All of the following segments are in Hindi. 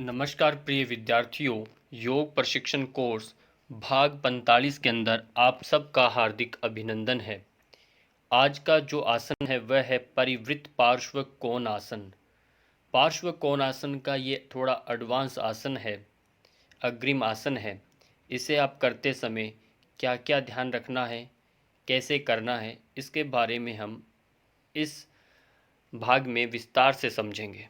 नमस्कार प्रिय विद्यार्थियों, योग प्रशिक्षण कोर्स भाग 45 के अंदर आप सबका हार्दिक अभिनंदन है। आज का जो आसन है वह है परिवृत्त पार्श्व कोण आसन। पार्श्व कोण आसन का ये थोड़ा एडवांस आसन है, अग्रिम आसन है। इसे आप करते समय क्या क्या ध्यान रखना है, कैसे करना है, इसके बारे में हम इस भाग में विस्तार से समझेंगे।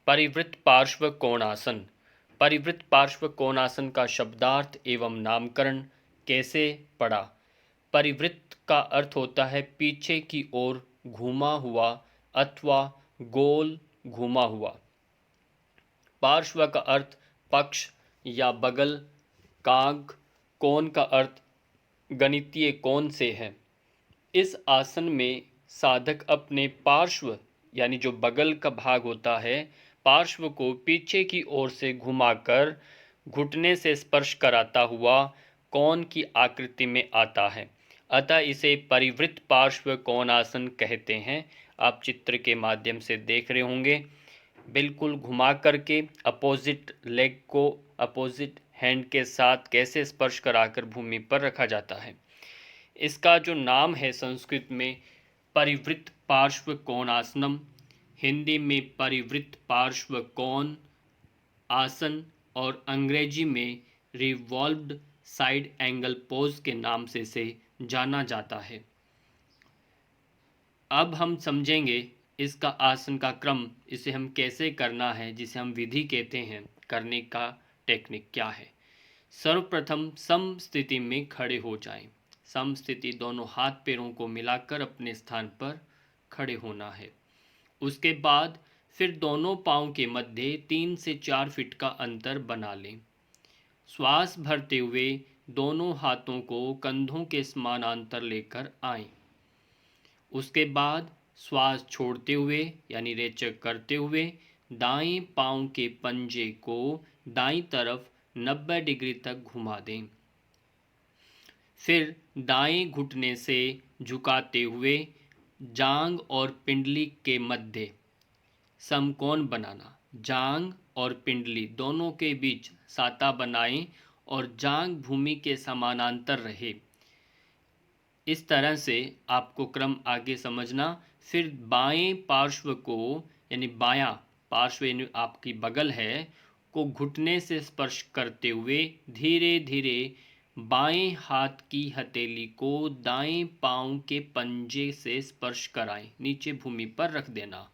परिवृत्त पार्श्व कोणासन। परिवृत्त पार्श्व कोणासन का शब्दार्थ एवं नामकरण कैसे पड़ा। परिवृत्त का अर्थ होता है पीछे की ओर घूमा हुआ अथवा गोल घूमा हुआ। पार्श्व का अर्थ पक्ष या बगल। काग कोण का अर्थ गणितीय कोण से है। इस आसन में साधक अपने पार्श्व यानी जो बगल का भाग होता है, पार्श्व को पीछे की ओर से घुमाकर घुटने से स्पर्श कराता हुआ कोण की आकृति में आता है। अतः इसे परिवृत्त पार्श्व कोणासन कहते हैं। आप चित्र के माध्यम से देख रहे होंगे। बिल्कुल घुमा करके अपोजिट लेग को अपोजिट हैंड के साथ कैसे स्पर्श कराकर भूमि पर रखा जाता है। इसका जो नाम है संस्कृत में परिवृत्त पार्श्व कोणासनम, हिंदी में परिवृत्त पार्श्व कोण आसन और अंग्रेजी में रिवॉल्व्ड साइड एंगल पोज के नाम से इसे जाना जाता है। अब हम समझेंगे इसका आसन का क्रम, इसे हम कैसे करना है, जिसे हम विधि कहते हैं। करने का टेक्निक क्या है। सर्वप्रथम सम स्थिति में खड़े हो जाएं। सम स्थिति दोनों हाथ पैरों को मिलाकर अपने स्थान पर खड़े होना है। उसके बाद फिर दोनों पांव के मध्य 3 से 4 फीट का अंतर बना लें। श्वास भरते हुए दोनों हाथों को कंधों के समानांतर लेकर आएं। उसके बाद श्वास छोड़ते हुए यानी रेचक करते हुए दाएं पांव के पंजे को दाईं तरफ 90 डिग्री तक घुमा दें। फिर दाएं घुटने से झुकाते हुए जांघ और पिंडली के मध्य समकोण बनाना। जांघ और पिंडली दोनों के बीच साता बनाएं और जांघ भूमि के समानांतर रहे। इस तरह से आपको क्रम आगे समझना। फिर बाएं पार्श्व को यानी बायां पार्श्व यानी आपकी बगल है को घुटने से स्पर्श करते हुए धीरे धीरे बाएं हाथ की हथेली को दाएं पांव के पंजे से स्पर्श कराएं, नीचे भूमि पर रख देना।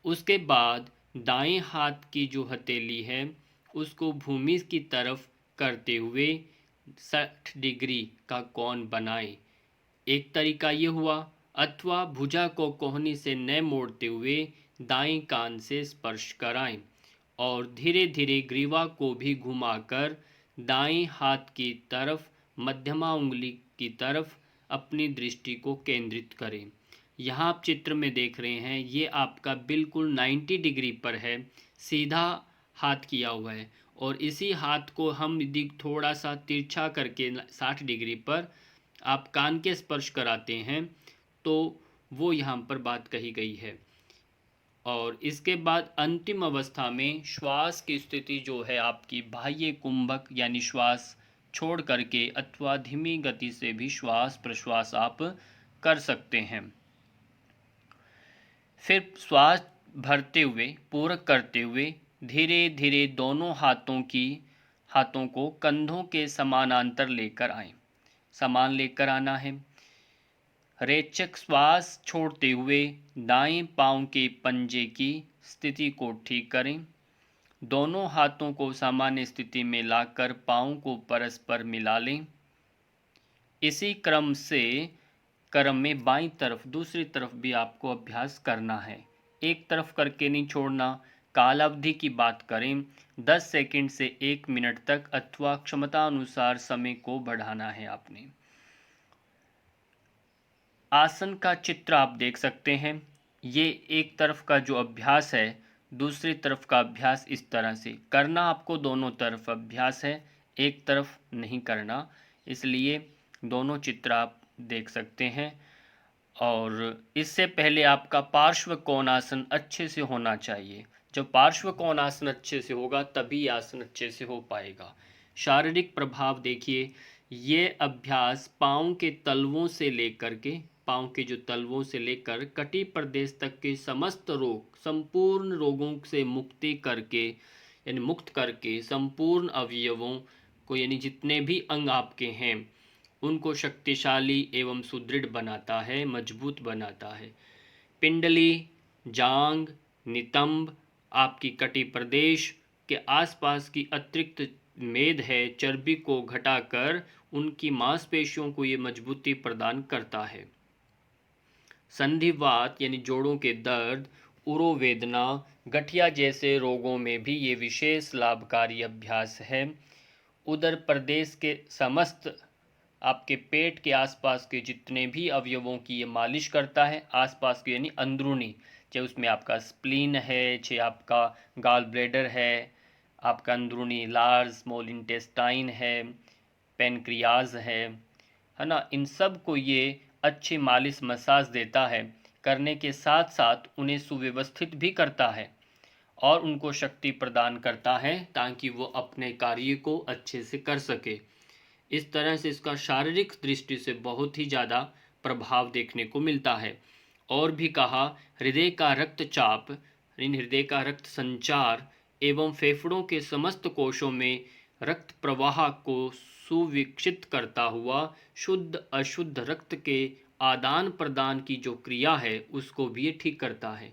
उसके बाद दाएं हाथ की जो हथेली है उसको भूमि की तरफ करते हुए 60 डिग्री का कोण बनाएं। एक तरीका ये हुआ, अथवा भुजा को कोहनी से न मोड़ते हुए दाएं कान से स्पर्श कराएं और धीरे धीरे ग्रीवा को भी घुमाकर दाएं हाथ की तरफ मध्यमा उंगली की तरफ अपनी दृष्टि को केंद्रित करें। यहाँ आप चित्र में देख रहे हैं, ये आपका बिल्कुल 90 डिग्री पर है, सीधा हाथ किया हुआ है। और इसी हाथ को हम यदि थोड़ा सा तिरछा करके 60 डिग्री पर आप कान के स्पर्श कराते हैं तो वो यहाँ पर बात कही गई है। और इसके बाद अंतिम अवस्था में श्वास की स्थिति जो है आपकी बाह्य कुंभक यानी श्वास छोड़ करके अथवा धीमी गति से भी श्वास प्रश्वास आप कर सकते हैं। फिर श्वास भरते हुए पूरक करते हुए धीरे धीरे दोनों हाथों को कंधों के समानांतर लेकर आएं। समान लेकर आना है। रेचक श्वास छोड़ते हुए दाएं पांव के पंजे की स्थिति को ठीक करें। दोनों हाथों को सामान्य स्थिति में लाकर पांव को परस्पर मिला लें। इसी क्रम में बाईं तरफ दूसरी तरफ भी आपको अभ्यास करना है। एक तरफ करके नहीं छोड़ना। कालावधि की बात करें 10 सेकंड से 1 मिनट तक अथवा क्षमता अनुसार समय को बढ़ाना है आपने। आसन का चित्र आप देख सकते हैं। ये एक तरफ का जो अभ्यास है, दूसरी तरफ का अभ्यास इस तरह से करना। आपको दोनों तरफ अभ्यास है, एक तरफ नहीं करना, इसलिए दोनों चित्र आप देख सकते हैं। और इससे पहले आपका पार्श्व कोणासन अच्छे से होना चाहिए। जब पार्श्व कोणासन अच्छे से होगा तभी आसन अच्छे से हो पाएगा। शारीरिक प्रभाव देखिए, ये अभ्यास पाँव के तलवों से लेकर के, पाँव के जो तलवों से लेकर कटी प्रदेश तक के समस्त रोग, संपूर्ण रोगों से मुक्ति करके, यानी मुक्त करके संपूर्ण अवयवों को, यानी जितने भी अंग आपके हैं उनको शक्तिशाली एवं सुदृढ़ बनाता है, मजबूत बनाता है। पिंडली, जांग, नितंब, आपकी कटी प्रदेश के आसपास की अतिरिक्त मेद है, चर्बी को घटाकर उनकी मांसपेशियों को ये मजबूती प्रदान करता है। संधिवात यानी जोड़ों के दर्द, उरोवेदना, गठिया जैसे रोगों में भी ये विशेष लाभकारी अभ्यास है। उदर प्रदेश के समस्त, आपके पेट के आसपास के जितने भी अवयवों की ये मालिश करता है, आसपास के यानी अंदरूनी, चाहे उसमें आपका स्प्लीन है, चाहे आपका गाल ब्लैडर है, आपका अंदरूनी लार्ज स्मॉल इंटेस्टाइन है, पेनक्रियाज है ना, इन सब को ये अच्छी मालिश मसाज देता है। करने के साथ साथ उन्हें सुव्यवस्थित भी करता है और उनको शक्ति प्रदान करता है ताकि वो अपने कार्य को अच्छे से कर सके। इस तरह से इसका शारीरिक दृष्टि से बहुत ही ज़्यादा प्रभाव देखने को मिलता है। और भी कहा, हृदय का रक्तचाप, हृदय का रक्त संचार एवं फेफड़ों के समस्त कोशों में रक्त प्रवाह को सुविकसित करता हुआ शुद्ध अशुद्ध रक्त के आदान प्रदान की जो क्रिया है उसको भी ये ठीक करता है।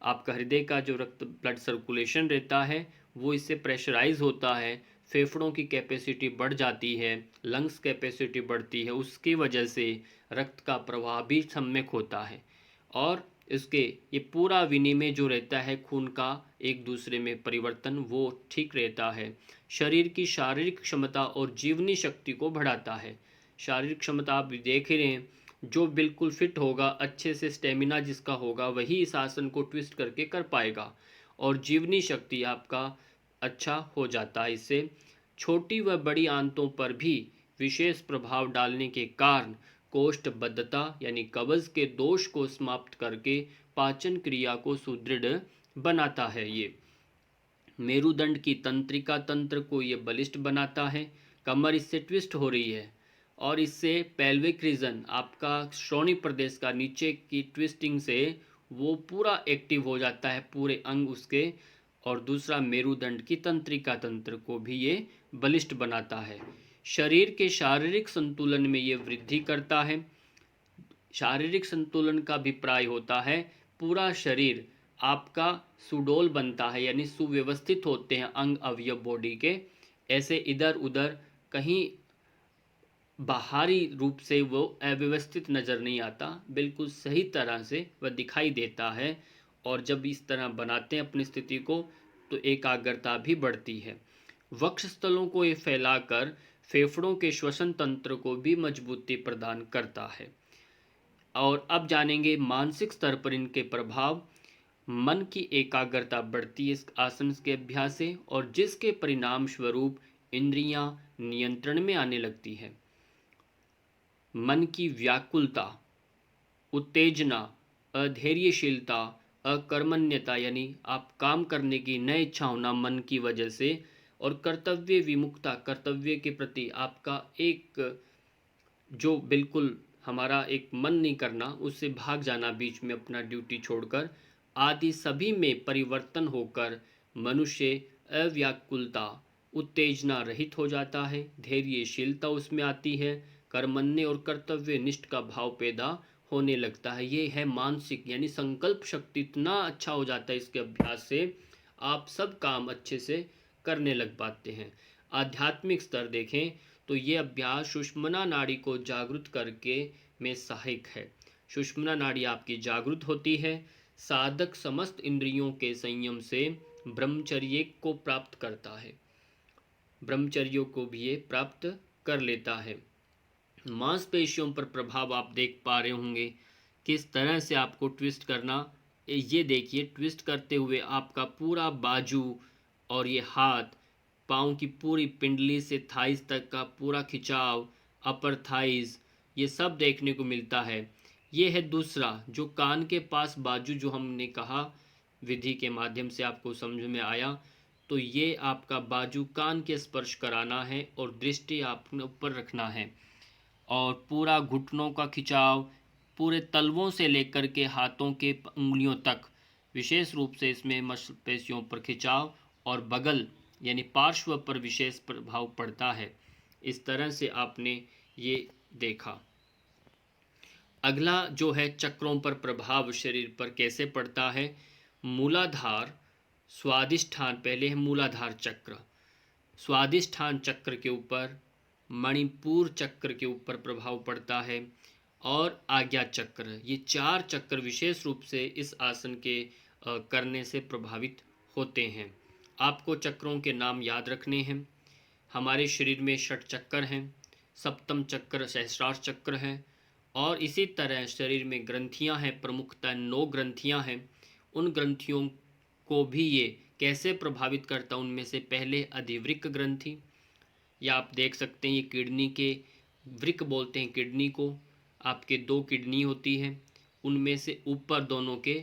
आपका हृदय का जो रक्त ब्लड सर्कुलेशन रहता है वो इससे प्रेशराइज होता है, फेफड़ों की कैपेसिटी बढ़ जाती है, लंग्स कैपेसिटी बढ़ती है, उसकी वजह से रक्त का प्रवाह भी सम्यक होता है और इसके ये पूरा विनिमय जो रहता है खून का एक दूसरे में परिवर्तन वो ठीक रहता है। शरीर की शारीरिक क्षमता और जीवनी शक्ति को बढ़ाता है। शारीरिक क्षमता आप देख ही रहे हैं, जो बिल्कुल फिट होगा, अच्छे से स्टेमिना जिसका होगा वही इस आसन को ट्विस्ट करके कर पाएगा और जीवनी शक्ति आपका अच्छा हो जाता है। इससे छोटी व बड़ी आंतों पर भी विशेष प्रभाव डालने के कारण कोष्ठबद्धता यानी कब्ज के दोष को समाप्त करके पाचन क्रिया को सुदृढ़ बनाता है। ये मेरुदंड की तंत्रिका तंत्र को ये बलिष्ठ बनाता है। कमर इससे ट्विस्ट हो रही है और इससे पेल्विक रीजन, आपका श्रोणि प्रदेश का नीचे की ट्विस्टिंग से वो पूरा एक्टिव हो जाता है, पूरे अंग उसके। और दूसरा, मेरुदंड की तंत्रिका तंत्र को भी ये बलिष्ठ बनाता है। शरीर के शारीरिक संतुलन में ये वृद्धि करता है। शारीरिक संतुलन का अभिप्राय होता है पूरा शरीर आपका सुडोल बनता है, यानी सुव्यवस्थित होते हैं अंग अवयव बॉडी के। ऐसे इधर उधर कहीं बाहरी रूप से वो अव्यवस्थित नज़र नहीं आता, बिल्कुल सही तरह से वह दिखाई देता है। और जब इस तरह बनाते हैं अपनी स्थिति को तो एकाग्रता भी बढ़ती है। वक्षस्थलों को ये फैलाकर फेफड़ों के श्वसन तंत्र को भी मजबूती प्रदान करता है। और अब जानेंगे मानसिक स्तर पर इनके प्रभाव। मन की एकाग्रता बढ़ती है इस आसन के अभ्यास से और जिसके परिणाम स्वरूप इंद्रियां नियंत्रण में आने लगती है। मन की व्याकुलता, उत्तेजना, अधैर्यशीलता, अकर्मण्यता यानी आप काम करने की न इच्छा होना मन की वजह से, और कर्तव्य विमुखता, कर्तव्य के प्रति आपका एक जो बिल्कुल हमारा एक मन नहीं करना, उससे भाग जाना बीच में अपना ड्यूटी छोड़कर, आदि सभी में परिवर्तन होकर मनुष्य अव्याकुलता, उत्तेजना रहित हो जाता है। धैर्यशीलता उसमें आती है, कर्मण्य और कर्तव्य निष्ठ का भाव पैदा होने लगता है। ये है मानसिक, यानी संकल्प शक्ति इतना अच्छा हो जाता है इसके अभ्यास से, आप सब काम अच्छे से करने लग पाते हैं। आध्यात्मिक स्तर देखें तो ये अभ्यास सुषुम्ना नाड़ी को जागृत करके में सहायक है। सुषुम्ना नाड़ी आपकी जागृत होती है, साधक समस्त इंद्रियों के संयम से ब्रह्मचर्य को प्राप्त करता है, ब्रह्मचर्य को भी ये प्राप्त कर लेता है। मांसपेशियों पर प्रभाव आप देख पा रहे होंगे किस तरह से आपको ट्विस्ट करना। ये देखिए, ट्विस्ट करते हुए आपका पूरा बाजू और ये हाथ, पाँव की पूरी पिंडली से थाइस तक का पूरा खिंचाव, अपर थाइस, ये सब देखने को मिलता है। ये है दूसरा, जो कान के पास बाजू, जो हमने कहा विधि के माध्यम से आपको समझ में आया। तो ये आपका बाजू कान के स्पर्श कराना है और दृष्टि आपने ऊपर रखना है, और पूरा घुटनों का खिंचाव पूरे तलवों से लेकर के हाथों के उंगलियों तक, विशेष रूप से इसमें मांसपेशियों पर खिंचाव और बगल यानी पार्श्व पर विशेष प्रभाव पड़ता है। इस तरह से आपने ये देखा। अगला जो है चक्रों पर प्रभाव शरीर पर कैसे पड़ता है। मूलाधार स्वादिष्ठान, पहले है मूलाधार चक्र, स्वादिष्ठान चक्र के ऊपर, मणिपुर चक्र के ऊपर प्रभाव पड़ता है, और आज्ञा चक्र। ये 4 चक्र विशेष रूप से इस आसन के करने से प्रभावित होते हैं। आपको चक्रों के नाम याद रखने हैं। हमारे शरीर में षट चक्र हैं, सप्तम चक्र सहस्रार चक्र है, और इसी तरह शरीर में ग्रंथियां हैं, प्रमुखतः 9 ग्रंथियां हैं। उन ग्रंथियों को भी ये कैसे प्रभावित करता, उनमें से पहले अधिवृक्क ग्रंथि, या आप देख सकते हैं ये किडनी के वृक्क बोलते हैं किडनी को। आपके 2 किडनी होती है, उनमें से ऊपर दोनों के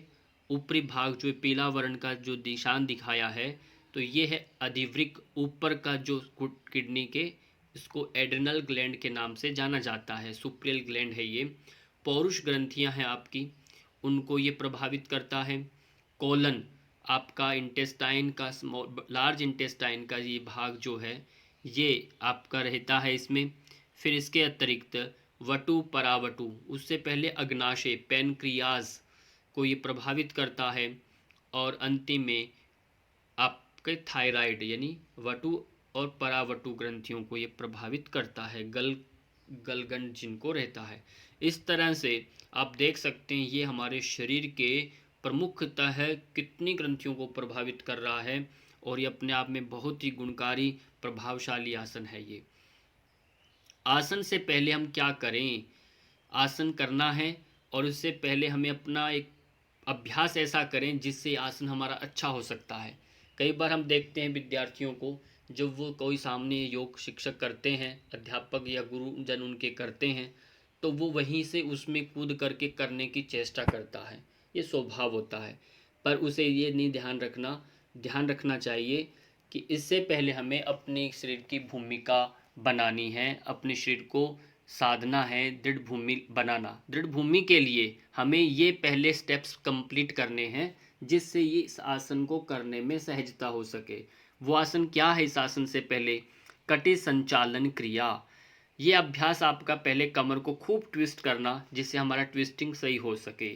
ऊपरी भाग जो पीला वर्ण का जो निशान दिखाया है, तो ये है अधिवृक्क, ऊपर का जो किडनी के, इसको एड्रिनल ग्लैंड के नाम से जाना जाता है, सुप्रियल ग्लैंड है ये। पौरुष ग्रंथियां हैं आपकी, उनको ये प्रभावित करता है। कोलन, आपका इंटेस्टाइन का लार्ज इंटेस्टाइन का ये भाग जो है, ये आपका रहता है इसमें। फिर इसके अतिरिक्त वटु परावटु, उससे पहले अग्नाशय पैनक्रियाज को ये प्रभावित करता है, और अंतिम में आपके थायराइड यानी वटु और परावटु ग्रंथियों को ये प्रभावित करता है, गलगंड जिनको रहता है। इस तरह से आप देख सकते हैं ये हमारे शरीर के प्रमुखतः कितनी ग्रंथियों को प्रभावित कर रहा है, और ये अपने आप में बहुत ही गुणकारी प्रभावशाली आसन है। ये आसन से पहले हम क्या करें, आसन करना है और उससे पहले हमें अपना एक अभ्यास ऐसा करें जिससे आसन हमारा अच्छा हो सकता है। कई बार हम देखते हैं विद्यार्थियों को, जब वो कोई सामने योग शिक्षक करते हैं, अध्यापक या गुरुजन उनके करते हैं, तो वो वहीं से उसमें कूद करके करने की चेष्टा करता है, ये स्वभाव होता है। पर उसे ये नहीं ध्यान रखना चाहिए कि इससे पहले हमें अपने शरीर की भूमिका बनानी है, अपने शरीर को साधना है, दृढ़ भूमि बनाना। दृढ़ भूमि के लिए हमें ये पहले स्टेप्स कंप्लीट करने हैं, जिससे ये इस आसन को करने में सहजता हो सके। वो आसन क्या है इस आसन से पहले? कटि संचालन क्रिया। ये अभ्यास आपका पहले कमर को खूब ट्विस्ट करना, जिससे हमारा ट्विस्टिंग सही हो सके।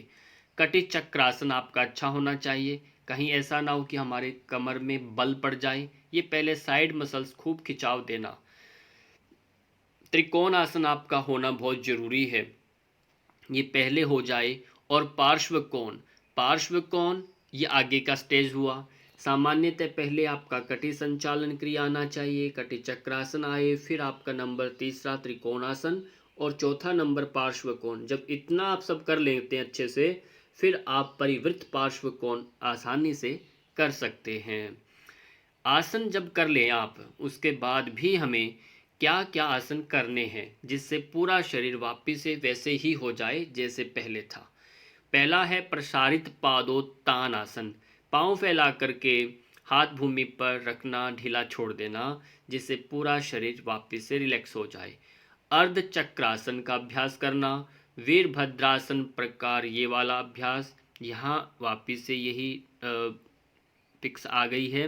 कटि चक्रासन आपका अच्छा होना चाहिए, कहीं ऐसा ना हो कि हमारे कमर में बल पड़ जाए। ये पहले साइड मसल्स खूब खिंचाव देना। त्रिकोण आसन आपका होना बहुत जरूरी है, ये पहले हो जाए। और पार्श्व कोण ये आगे का स्टेज हुआ। सामान्यतः पहले आपका कटि संचालन क्रिया आना चाहिए, कटि चक्रासन आए, फिर आपका नंबर 3 त्रिकोणासन, और चौथा नंबर पार्श्व कोण। जब इतना आप सब कर लेते हैं अच्छे से, फिर आप परिवृत्त पार्श्व कोण आसानी से कर सकते हैं। आसन जब कर लें आप, उसके बाद भी हमें क्या क्या आसन करने हैं जिससे पूरा शरीर वापस से वैसे ही हो जाए जैसे पहले था। पहला है प्रसारित पादोत्तान आसन। पाँव फैला करके हाथ भूमि पर रखना, ढीला छोड़ देना, जिससे पूरा शरीर वापस से रिलैक्स हो जाए। अर्ध चक्रासन का अभ्यास करना, वीरभद्रासन प्रकार ये वाला अभ्यास, यहाँ वापस से यही पिक्स आ गई है।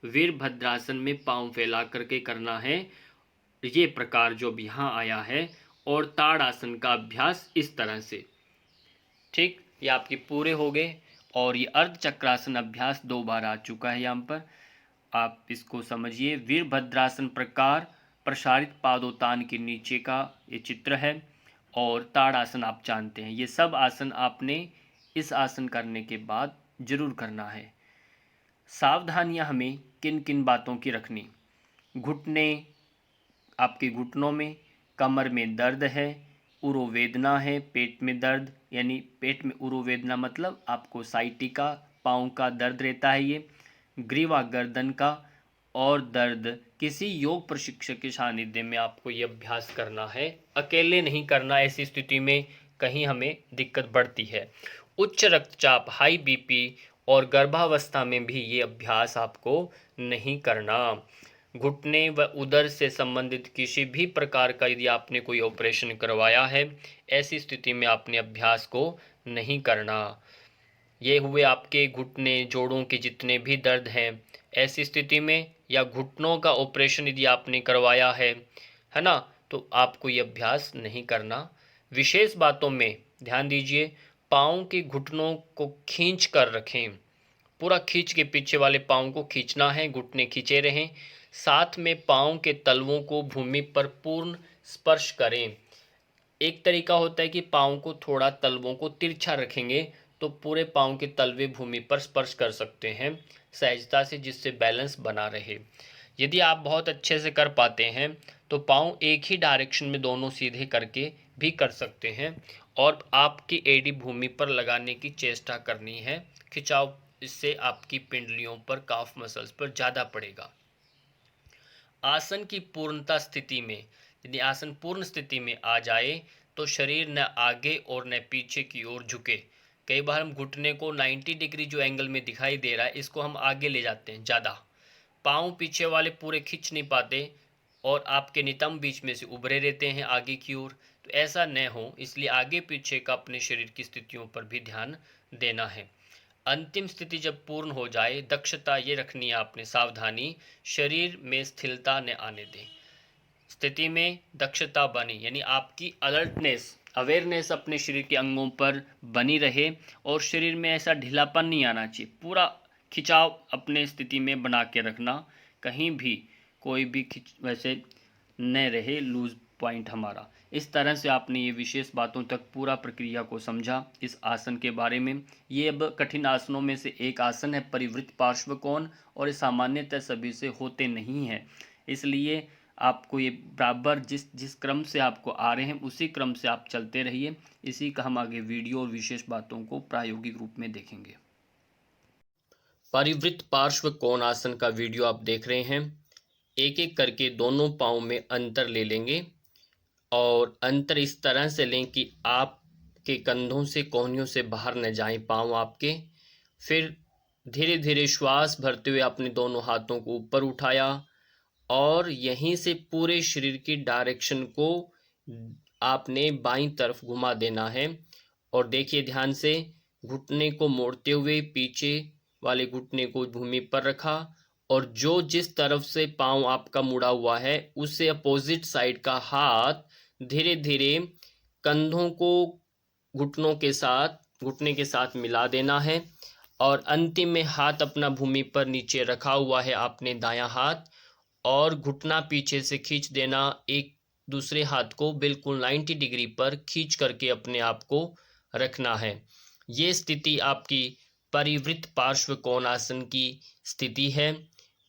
वीरभद्रासन में पाँव फैला करके करना है, ये प्रकार जो भी यहाँ आया है। और ताड़ासन का अभ्यास इस तरह से। ठीक, ये आपके पूरे हो गए। और ये अर्ध चक्रासन अभ्यास 2 बार आ चुका है यहाँ पर, आप इसको समझिए। वीरभद्रासन प्रकार प्रसारित पादोत्तान के नीचे का ये चित्र है, और ताड़ासन आप जानते हैं। ये सब आसन आपने इस आसन करने के बाद जरूर करना है। सावधानियां हमें किन किन बातों की रखनी। घुटने, आपके घुटनों में, कमर में दर्द है, उरोवेदना है, पेट में दर्द, यानी पेट में उरोवेदना मतलब आपको साइटिका, पाँव का दर्द रहता है ये, ग्रीवा गर्दन का, और दर्द, किसी योग प्रशिक्षक के सानिध्य में आपको ये अभ्यास करना है, अकेले नहीं करना। ऐसी स्थिति में कहीं हमें दिक्कत बढ़ती है। उच्च रक्तचाप, हाई बीपी और गर्भावस्था में भी ये अभ्यास आपको नहीं करना। घुटने व उदर से संबंधित किसी भी प्रकार का यदि आपने कोई ऑपरेशन करवाया है, ऐसी स्थिति में आपने अभ्यास को नहीं करना। ये हुए आपके घुटने, जोड़ों के जितने भी दर्द हैं, ऐसी स्थिति में, या घुटनों का ऑपरेशन यदि आपने करवाया है ना, तो आपको ये अभ्यास नहीं करना। विशेष बातों में ध्यान दीजिए, पाँव के घुटनों को खींच कर रखें, पूरा खींच के पीछे वाले पाँव को खींचना है, घुटने खींचे रहें। साथ में पाँव के तलवों को भूमि पर पूर्ण स्पर्श करें। एक तरीका होता है कि पाँव को थोड़ा तलवों को तिरछा रखेंगे तो पूरे पाँव के तलवे भूमि पर स्पर्श कर सकते हैं सहजता से, जिससे बैलेंस बना रहे। यदि आप बहुत अच्छे से कर पाते हैं तो पाँव एक ही डायरेक्शन में दोनों सीधे करके भी कर सकते हैं, और आपकी एडी भूमि पर लगाने की चेष्टा करनी है। खिंचाव इससे आपकी पिंडलियों पर, काफ मसल्स पर ज़्यादा पड़ेगा। आसन की पूर्णता स्थिति में, यदि आसन पूर्ण स्थिति में आ जाए तो शरीर न आगे और न पीछे की ओर झुके। कई बार हम घुटने को 90 डिग्री जो एंगल में दिखाई दे रहा है, इसको हम आगे ले जाते हैं ज़्यादा, पाँव पीछे वाले पूरे खींच नहीं पाते और आपके नितंब बीच में से उभरे रहते हैं आगे की ओर। तो ऐसा न हो, इसलिए आगे पीछे का अपने शरीर की स्थितियों पर भी ध्यान देना है। अंतिम स्थिति जब पूर्ण हो जाए, दक्षता ये रखनी है आपने, सावधानी, शरीर में स्थिरता न आने दें। स्थिति में दक्षता बनी, यानी आपकी अलर्टनेस, अवेयरनेस अपने शरीर के अंगों पर बनी रहे, और शरीर में ऐसा ढीलापन नहीं आना चाहिए। पूरा खिंचाव अपने स्थिति में बना के रखना, कहीं भी कोई भी वैसे न रहे लूज पॉइंट हमारा। इस तरह से आपने ये विशेष बातों तक पूरा प्रक्रिया को समझा इस आसन के बारे में। ये अब कठिन आसनों में से एक आसन है, परिवृत्त पार्श्व कोण, और ये सामान्यतः सभी से होते नहीं हैं, इसलिए आपको ये बराबर जिस क्रम से आपको आ रहे हैं उसी क्रम से आप चलते रहिए। इसी का हम आगे वीडियो और विशेष बातों को प्रायोगिक रूप में देखेंगे। परिवृत्त पार्श्व कोण आसन का वीडियो आप देख रहे हैं। एक एक करके दोनों पाँव में अंतर ले लेंगे, और अंतर इस तरह से लें कि आपके कंधों से, कोहनियों से बाहर न जाएं पाँव आपके। फिर धीरे धीरे श्वास भरते हुए अपने दोनों हाथों को ऊपर उठाया, और यहीं से पूरे शरीर की डायरेक्शन को आपने बाईं तरफ घुमा देना है। और देखिए ध्यान से, घुटने को मोड़ते हुए पीछे वाले घुटने को भूमि पर रखा, और जो जिस तरफ से पाँव आपका मुड़ा हुआ है उससे अपोजिट साइड का हाथ धीरे धीरे कंधों को घुटने के साथ मिला देना है। और अंतिम में हाथ अपना भूमि पर नीचे रखा हुआ है आपने दायां हाथ, और घुटना पीछे से खींच देना, एक दूसरे हाथ को बिल्कुल 90 डिग्री पर खींच करके अपने आप को रखना है। ये स्थिति आपकी परिवृत्त पार्श्व कोणासन की स्थिति है।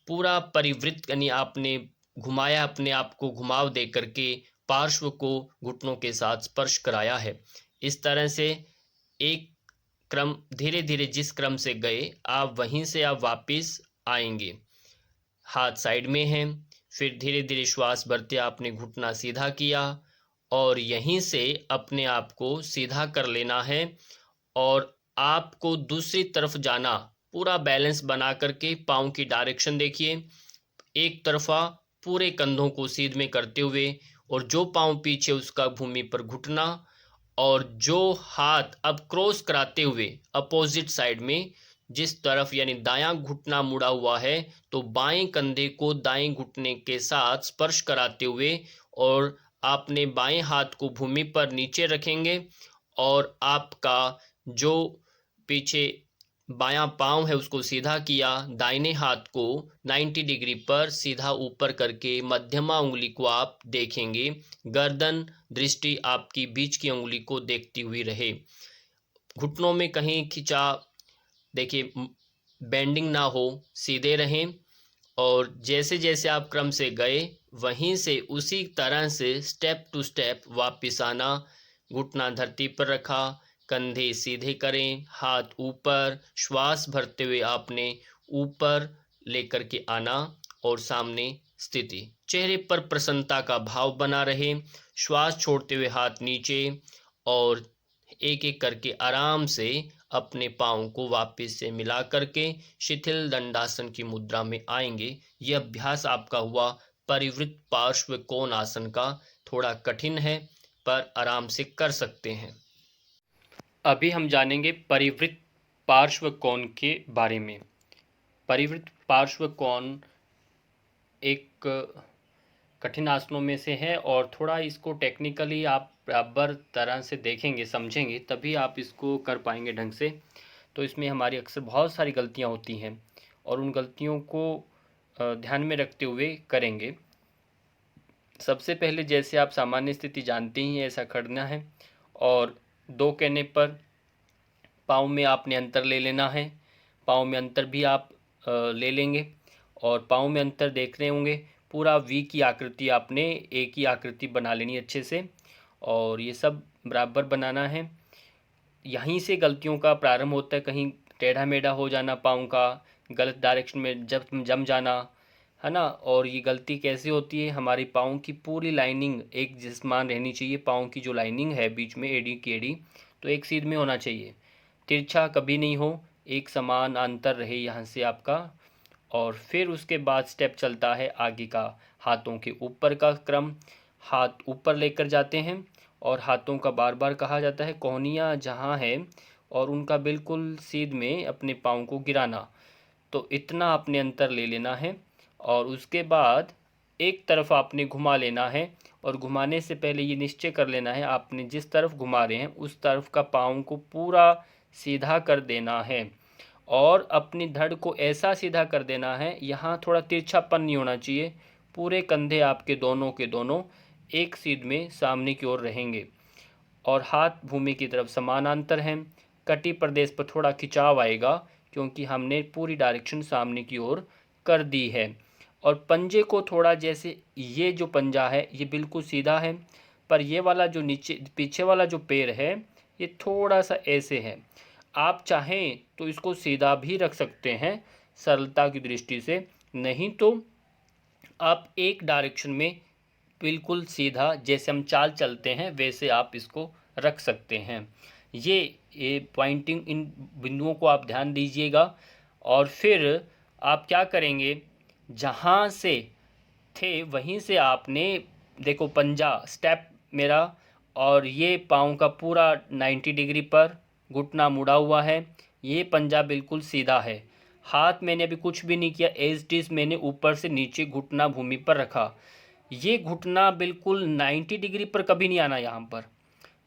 पूरा परिवृत्त यानी आपने घुमाया, अपने आप को घुमाव दे करके पार्श्व को घुटनों के साथ स्पर्श कराया है। इस तरह से एक क्रम, धीरे धीरे जिस क्रम से गए आप वहीं से आप वापस आएंगे। हाथ साइड में हैं, फिर धीरे धीरे श्वास भरते आपने घुटना सीधा किया, और यहीं से अपने आप को सीधा कर लेना है, और आपको दूसरी तरफ जाना, पूरा बैलेंस बना करके पाँव की डायरेक्शन देखिए, एक तरफा पूरे कंधों को सीध में करते हुए, और जो पाँव पीछे उसका भूमि पर घुटना, और जो हाथ अब क्रॉस कराते हुए अपोजिट साइड में जिस तरफ, यानी दायां घुटना मुड़ा हुआ है तो बाएं कंधे को दाएं घुटने के साथ स्पर्श कराते हुए, और आपने बाएं हाथ को भूमि पर नीचे रखेंगे, और आपका जो पीछे बायां पाँव है उसको सीधा किया, दाहिने हाथ को 90 डिग्री पर सीधा ऊपर करके मध्यमा उंगली को आप देखेंगे, गर्दन दृष्टि आपकी बीच की उंगली को देखती हुई रहे। घुटनों में कहीं खिंचाव, देखिए बेंडिंग ना हो, सीधे रहें। और जैसे जैसे आप क्रम से गए वहीं से उसी तरह से स्टेप टू स्टेप वापिस आना। घुटना धरती पर रखा, कंधे सीधे करें, हाथ ऊपर, श्वास भरते हुए आपने ऊपर लेकर के आना और सामने स्थिति। चेहरे पर प्रसन्नता का भाव बना रहे, श्वास छोड़ते हुए हाथ नीचे और एक एक करके आराम से अपने पाँव को वापस से मिला करके शिथिल दंडासन की मुद्रा में आएंगे। यह अभ्यास आपका हुआ परिवृत्त पार्श्व कोण आसन का। थोड़ा कठिन है पर आराम से कर सकते हैं। अभी हम जानेंगे परिवृत्त पार्श्व कोण के बारे में। परिवृत्त पार्श्व कोण एक कठिन आसनों में से है और थोड़ा इसको टेक्निकली आप बराबर तरह से देखेंगे, समझेंगे, तभी आप इसको कर पाएंगे ढंग से। तो इसमें हमारी अक्सर बहुत सारी गलतियां होती हैं और उन गलतियों को ध्यान में रखते हुए करेंगे। सबसे पहले जैसे आप सामान्य स्थिति जानते ही हैं, ऐसा करना है और दो कहने पर पाँव में आपने अंतर ले लेना है। पाँव में अंतर भी आप ले लेंगे और पाँव में अंतर देख रहे होंगे। पूरा वी की आकृति आपने एक ही आकृति बना लेनी अच्छे से और ये सब बराबर बनाना है। यहीं से गलतियों का प्रारंभ होता है, कहीं टेढ़ा मेढ़ा हो जाना, पाँव का गलत डायरेक्शन में जम जाना, है ना। और ये गलती कैसे होती है, हमारी पाँव की पूरी लाइनिंग एक जिसमान रहनी चाहिए। पाँव की जो लाइनिंग है बीच में एड़ी की एड़ी, तो एक सीध में होना चाहिए, तिरछा कभी नहीं हो, एक समान अंतर रहे यहाँ से आपका। और फिर उसके बाद स्टेप चलता है आगे का, हाथों के ऊपर का क्रम। हाथ ऊपर लेकर जाते हैं और हाथों का बार बार कहा जाता है कोहनियाँ जहाँ है और उनका बिल्कुल सीध में अपने पाँव को गिराना। तो इतना आपने अंतर ले लेना है और उसके बाद एक तरफ आपने घुमा लेना है और घुमाने से पहले ये निश्चय कर लेना है आपने जिस तरफ घुमा रहे हैं उस तरफ का पाँव को पूरा सीधा कर देना है और अपनी धड़ को ऐसा सीधा कर देना है, यहाँ थोड़ा तिरछापन नहीं होना चाहिए। पूरे कंधे आपके दोनों के दोनों एक सीध में सामने की ओर रहेंगे और हाथ भूमि की तरफ समानांतर हैं। कटी प्रदेश पर थोड़ा खिंचाव आएगा क्योंकि हमने पूरी डायरेक्शन सामने की ओर कर दी है। और पंजे को थोड़ा, जैसे ये जो पंजा है ये बिल्कुल सीधा है, पर ये वाला जो नीचे पीछे वाला जो पैर है ये थोड़ा सा ऐसे है। आप चाहें तो इसको सीधा भी रख सकते हैं सरलता की दृष्टि से, नहीं तो आप एक डायरेक्शन में बिल्कुल सीधा जैसे हम चाल चलते हैं वैसे आप इसको रख सकते हैं। ये पॉइंटिंग, इन बिंदुओं को आप ध्यान दीजिएगा। और फिर आप क्या करेंगे, जहाँ से थे वहीं से आपने, देखो पंजा स्टेप मेरा और ये पाँव का पूरा 90 डिग्री पर घुटना मुड़ा हुआ है, ये पंजा बिल्कुल सीधा है। हाथ मैंने अभी कुछ भी नहीं किया, एज इट इज़ मैंने ऊपर से नीचे घुटना भूमि पर रखा। ये घुटना बिल्कुल 90 डिग्री पर कभी नहीं आना यहाँ पर।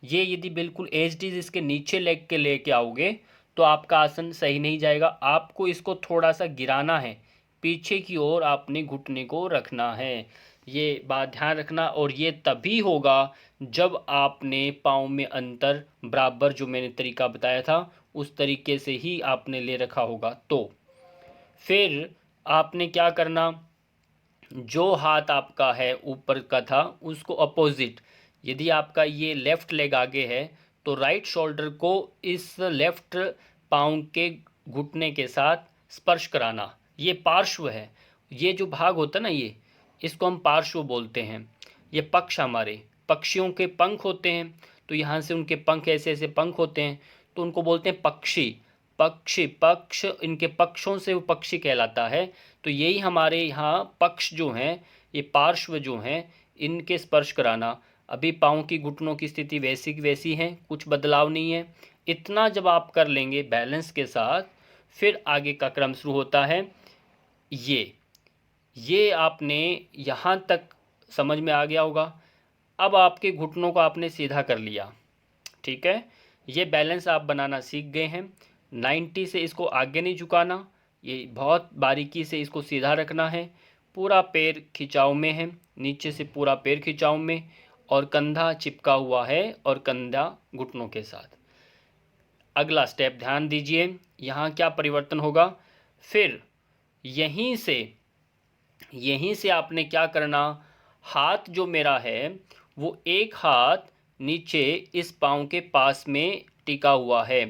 ये यदि बिल्कुल एज इट इज़ इसके नीचे लेग के लेके आओगे तो आपका आसन सही नहीं जाएगा। आपको इसको थोड़ा सा गिराना है, पीछे की ओर आपने घुटने को रखना है, ये बात ध्यान रखना। और ये तभी होगा जब आपने पाँव में अंतर बराबर, जो मैंने तरीका बताया था उस तरीके से ही आपने ले रखा होगा। तो फिर आपने क्या करना, जो हाथ आपका है ऊपर का था उसको अपोजिट, यदि आपका ये लेफ़्ट लेग आगे है तो राइट शोल्डर को इस लेफ़्ट पाँव के घुटने के साथ स्पर्श कराना। ये पार्श्व है, ये जो भाग होता है ना, ये इसको हम पार्श्व बोलते हैं। ये पक्ष, हमारे पक्षियों के पंख होते हैं, तो यहाँ से उनके पंख ऐसे ऐसे पंख होते हैं तो उनको बोलते हैं पक्षी। पक्षी, पक्ष, इनके पक्षों से वो पक्षी कहलाता है। तो यही हमारे यहाँ पक्ष जो हैं, ये पार्श्व जो हैं, इनके स्पर्श कराना। अभी पाँव की घुटनों की स्थिति वैसी की वैसी है, कुछ बदलाव नहीं है। इतना जब आप कर लेंगे बैलेंस के साथ, फिर आगे का क्रम शुरू होता है। ये आपने यहाँ तक समझ में आ गया होगा। अब आपके घुटनों को आपने सीधा कर लिया, ठीक है, ये बैलेंस आप बनाना सीख गए हैं। 90 से इसको आगे नहीं झुकाना, ये बहुत बारीकी से इसको सीधा रखना है। पूरा पैर खिंचाव में है, नीचे से पूरा पैर खिंचाव में और कंधा चिपका हुआ है और कंधा घुटनों के साथ। अगला स्टेप ध्यान दीजिए, यहाँ क्या परिवर्तन होगा। फिर यहीं से आपने क्या करना, हाथ जो मेरा है वो एक हाथ नीचे इस पाँव के पास में टिका हुआ है।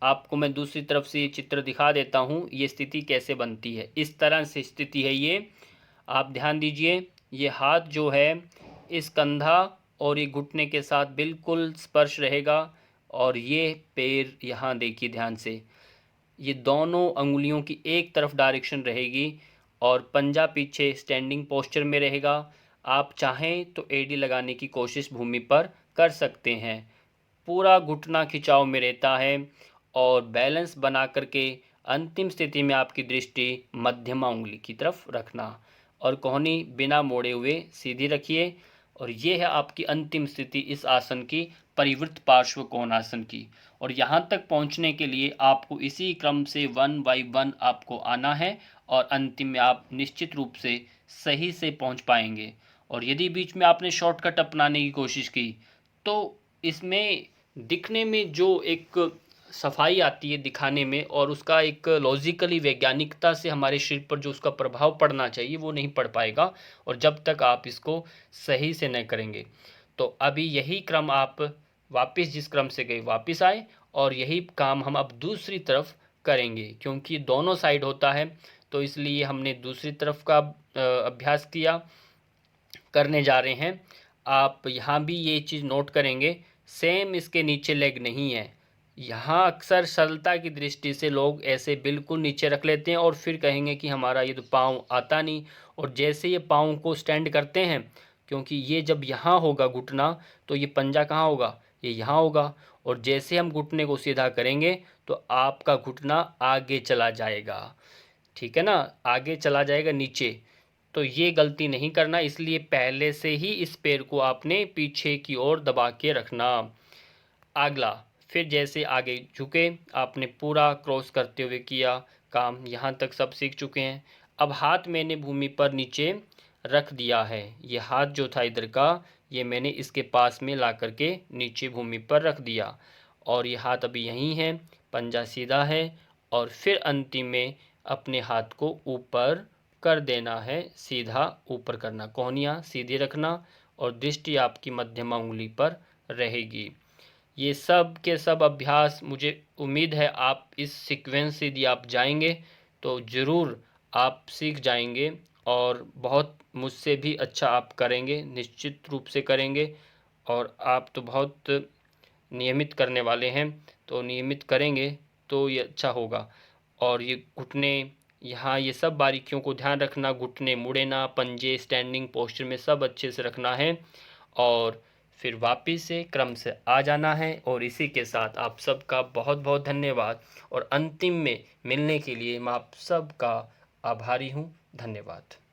आपको मैं दूसरी तरफ से ये चित्र दिखा देता हूँ, ये स्थिति कैसे बनती है। इस तरह से स्थिति है ये, आप ध्यान दीजिए। ये हाथ जो है इस कंधा और ये घुटने के साथ बिल्कुल स्पर्श रहेगा, और ये पैर यहाँ देखिए ध्यान से, ये दोनों अंगुलियों की एक तरफ डायरेक्शन रहेगी और पंजा पीछे स्टैंडिंग पोस्चर में रहेगा। आप चाहें तो एडी लगाने की कोशिश भूमि पर कर सकते हैं। पूरा घुटना खिंचाव में रहता है और बैलेंस बना करके अंतिम स्थिति में आपकी दृष्टि मध्यमा उंगली की तरफ रखना और कोहनी बिना मोड़े हुए सीधी रखिए। और ये है आपकी अंतिम स्थिति इस आसन की, परिवृत्त पार्श्व कोणासन की। और यहाँ तक पहुँचने के लिए आपको इसी क्रम से 1 बाय 1 आपको आना है और अंतिम में आप निश्चित रूप से सही से पहुँच पाएंगे। और यदि बीच में आपने शॉर्टकट अपनाने की कोशिश की तो इसमें दिखने में जो एक सफाई आती है दिखाने में, और उसका एक लॉजिकली वैज्ञानिकता से हमारे शरीर पर जो उसका प्रभाव पड़ना चाहिए वो नहीं पड़ पाएगा, और जब तक आप इसको सही से न करेंगे। तो अभी यही क्रम आप वापस जिस क्रम से गए वापस आए, और यही काम हम अब दूसरी तरफ करेंगे, क्योंकि दोनों साइड होता है तो इसलिए हमने दूसरी तरफ का अभ्यास किया, करने जा रहे हैं। आप यहाँ भी ये चीज़ नोट करेंगे, सेम इसके नीचे लेग नहीं है। यहाँ अक्सर सरलता की दृष्टि से लोग ऐसे बिल्कुल नीचे रख लेते हैं और फिर कहेंगे कि हमारा ये तो पाँव आता नहीं। और जैसे ये पाँव को स्टैंड करते हैं, क्योंकि ये जब यहाँ होगा घुटना तो ये पंजा कहाँ होगा, ये यहाँ होगा, और जैसे हम घुटने को सीधा करेंगे तो आपका घुटना आगे चला जाएगा, ठीक है ना, आगे चला जाएगा नीचे। तो ये गलती नहीं करना, इसलिए पहले से ही इस पैर को आपने पीछे की ओर दबा के रखना। अगला, फिर जैसे आगे झुके, आपने पूरा क्रॉस करते हुए किया काम, यहाँ तक सब सीख चुके हैं। अब हाथ मैंने भूमि पर नीचे रख दिया है, ये हाथ जो था इधर का, ये मैंने इसके पास में ला करके नीचे भूमि पर रख दिया, और ये हाथ अभी यहीं है, पंजा सीधा है, और फिर अंतिम में अपने हाथ को ऊपर कर देना है, सीधा ऊपर करना, कोहनियाँ सीधी रखना, और दृष्टि आपकी मध्यमा उंगली पर रहेगी। ये सब के सब अभ्यास, मुझे उम्मीद है आप इस सीक्वेंस से यदि आप जाएंगे तो ज़रूर आप सीख जाएंगे, और बहुत मुझसे भी अच्छा आप करेंगे, निश्चित रूप से करेंगे। और आप तो बहुत नियमित करने वाले हैं, तो नियमित करेंगे तो ये अच्छा होगा। और ये घुटने, यहाँ ये सब बारीकियों को ध्यान रखना, घुटने मुड़े ना, पंजे स्टैंडिंग पोस्चर में सब अच्छे से रखना है, और फिर वापस से क्रम से आ जाना है। और इसी के साथ आप सबका बहुत बहुत धन्यवाद, और अंतिम में मिलने के लिए मैं आप सबका आभारी हूँ। धन्यवाद।